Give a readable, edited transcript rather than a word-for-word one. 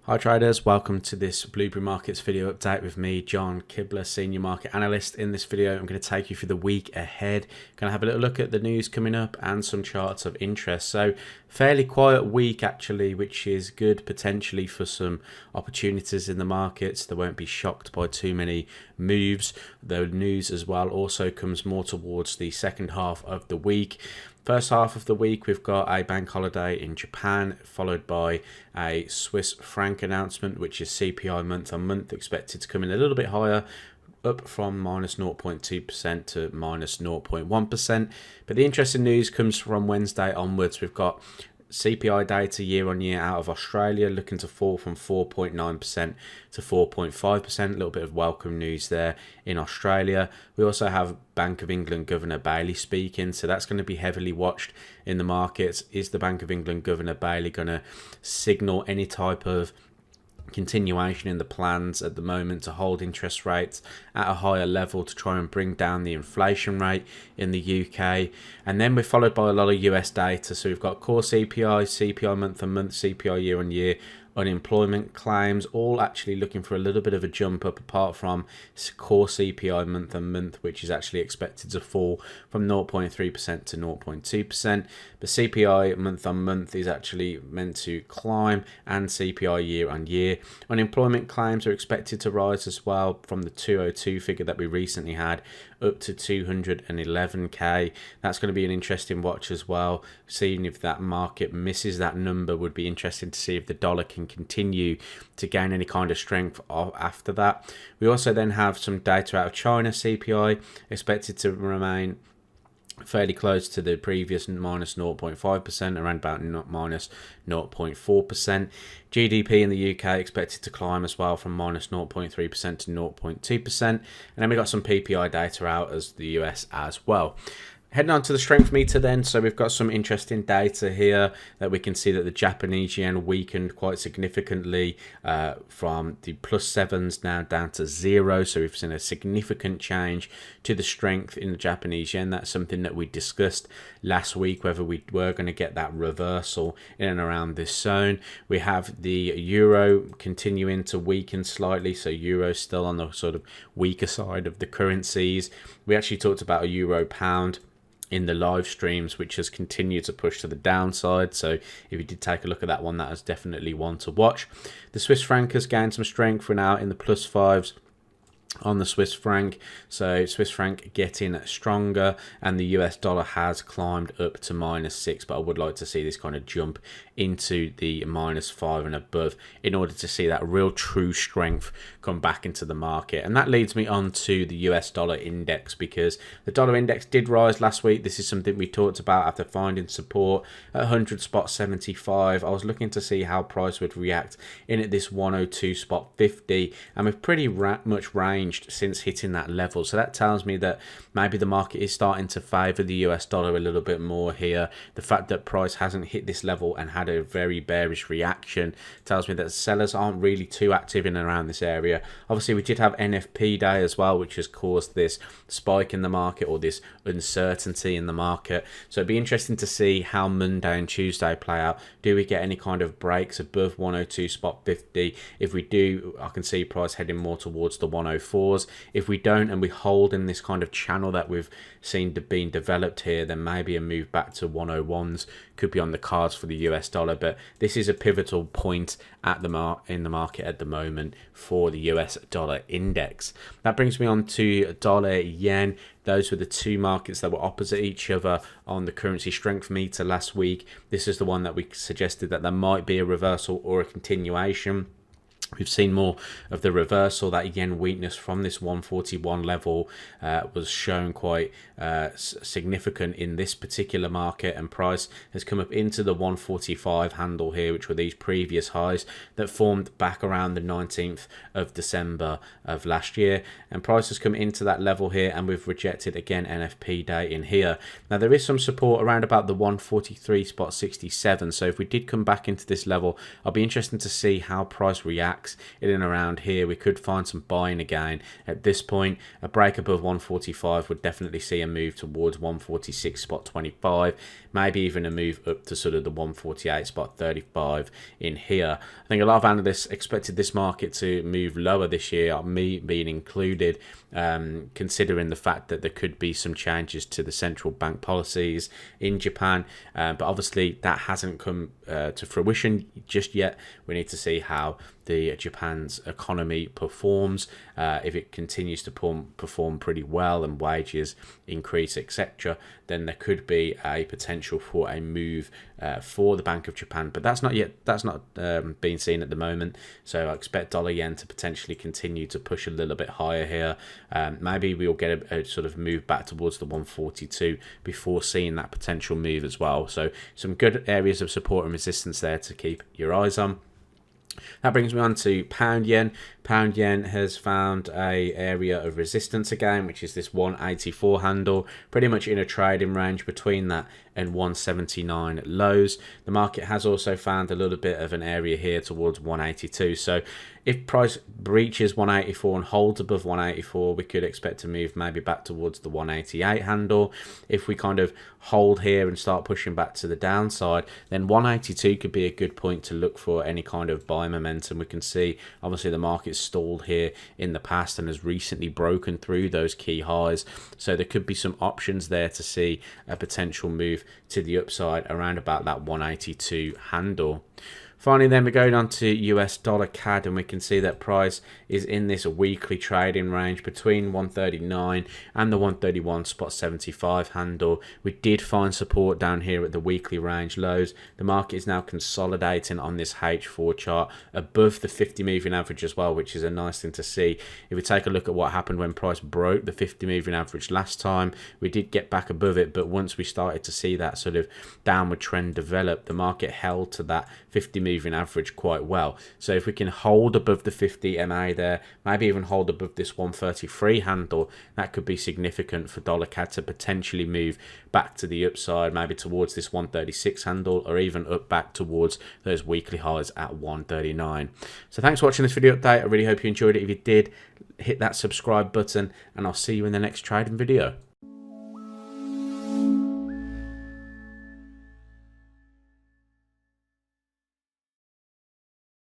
Hi traders, welcome to this Blueberry Markets video update with me, John Kibler, Senior Market Analyst. In this video, I'm going to take you through the week ahead. Going to have a little look at the news coming up and some charts of interest. So, fairly quiet week actually, which is good potentially for some opportunities in the markets. They won't be shocked by too many moves. The news as well also comes more towards the second half of the week. First half of the week, we've got a bank holiday in Japan, followed by a Swiss franc announcement, which is CPI month on month, expected to come in a little bit higher, up from minus 0.2% to minus 0.1%. But the interesting news comes from Wednesday onwards. We've got CPI data year on year out of Australia looking to fall from 4.9% to 4.5%. A little bit of welcome news there in Australia. We also have Bank of England Governor Bailey speaking, so that's going to be heavily watched in the markets. Is the Bank of England Governor Bailey going to signal any type of continuation in the plans at the moment to hold interest rates at a higher level to try and bring down the inflation rate in the UK? And then we're followed by a lot of US data. So we've got core CPI, CPI month on month, CPI year on year, unemployment claims, all actually looking for a little bit of a jump up, apart from core CPI month on month, which is actually expected to fall from 0.3% to 0.2%. But CPI month on month is actually meant to climb, and CPI year on year. Unemployment claims are expected to rise as well from the 202 figure that we recently had up to 211k. That's going to be an interesting watch as well. Seeing if that market misses that number would be interesting to see if the dollar can continue to gain any kind of strength after that. We also then have some data out of China. CPI expected to remain fairly close to the previous minus 0.5%, around about minus 0.4%. GDP in the UK expected to climb as well from minus 0.3% to 0.2%. And then we got some PPI data out as the US as well. Heading on to the strength meter then, so we've got some interesting data here that we can see that the Japanese yen weakened quite significantly from the +7s now down to 0. So we've seen a significant change to the strength in the Japanese yen. That's something that we discussed last week, whether we were going to get that reversal in and around this zone. We have the euro continuing to weaken slightly, so euro still on the sort of weaker side of the currencies. We actually talked about a euro pound in the live streams, which has continued to push to the downside. So if you did take a look at that one, that is definitely one to watch. The Swiss franc has gained some strength. We're now in the +5s on the Swiss franc, so Swiss franc getting stronger, and the US dollar has climbed up to -6, but I would like to see this kind of jump into the -5 and above in order to see that real true strength come back into the market. And that leads me on to the US dollar index, because the dollar index did rise last week. This is something we talked about after finding support at 100.75. I was looking to see how price would react in at this 102.50, and we've pretty much ranged since hitting that level. So that tells me that maybe the market is starting to favor the US dollar a little bit more here. The fact that price hasn't hit this level and had a very bearish reaction tells me that sellers aren't really too active in and around this area. Obviously, we did have NFP day as well, which has caused this spike in the market, or this uncertainty in the market. So it'd be interesting to see how Monday and Tuesday play out. Do we get any kind of breaks above 102.50? If we do, I can see price heading more towards the 104s. If we don't, and we hold in this kind of channel that we've seen being developed here, then maybe a move back to 101s could be on the cards for the US dollar. But this is a pivotal point at in the market at the moment for the US dollar index. That brings me on to dollar yen. Those were the two markets that were opposite each other on the currency strength meter last week. This is the one that we suggested that there might be a reversal or a continuation. We've seen more of the reversal. That yen weakness from this 141 level was shown quite significant in this particular market, and price has come up into the 145 handle here, which were these previous highs that formed back around the 19th of December of last year. And price has come into that level here, and we've rejected again NFP day in here. Now there is some support around about the 143.67. So if we did come back into this level, I'll be interested to see how price reacts max in and around here. We could find some buying again at this point. A break above 145 would definitely see a move towards 146.25, maybe even a move up to sort of the 148.35 in here. I think a lot of analysts expected this market to move lower this year, me being included, considering the fact that there could be some changes to the central bank policies in Japan, but obviously that hasn't come to fruition just yet. We need to see how the Japan's economy performs. If it continues to perform pretty well and wages increase, etc., then there could be a potential for a move for the Bank of Japan, but that's not being seen at the moment. So I expect dollar yen to potentially continue to push a little bit higher here. Maybe we'll get a sort of move back towards the 142 before seeing that potential move as well. So some good areas of support and resistance there to keep your eyes on. That brings me on to pound yen. Pound yen has found a area of resistance again, which is this 184 handle, pretty much in a trading range between that and 179 lows. The market has also found a little bit of an area here towards 182. So if price breaches 184 and holds above 184, we could expect to move maybe back towards the 188 handle. If we kind of hold here and start pushing back to the downside, then 182 could be a good point to look for any kind of buy momentum. We can see obviously the market stalled here in the past and has recently broken through those key highs, so there could be some options there to see a potential move to the upside around about that 182 handle. Finally, then we're going on to US dollar CAD, and we can see that price is in this weekly trading range between 139 and the 131.75 handle. We did find support down here at the weekly range lows. The market is now consolidating on this H4 chart above the 50 moving average as well, which is a nice thing to see. If we take a look at what happened when price broke the 50 moving average last time, we did get back above it, but once we started to see that sort of downward trend develop, the market held to that 50 moving average quite well. So if we can hold above the 50 MA there, maybe even hold above this 133 handle, that could be significant for dollar CAD to potentially move back to the upside, maybe towards this 136 handle, or even up back towards those weekly highs at 139. So thanks for watching this video update. I really hope you enjoyed it. If you did, hit that subscribe button, and I'll see you in the next trading video.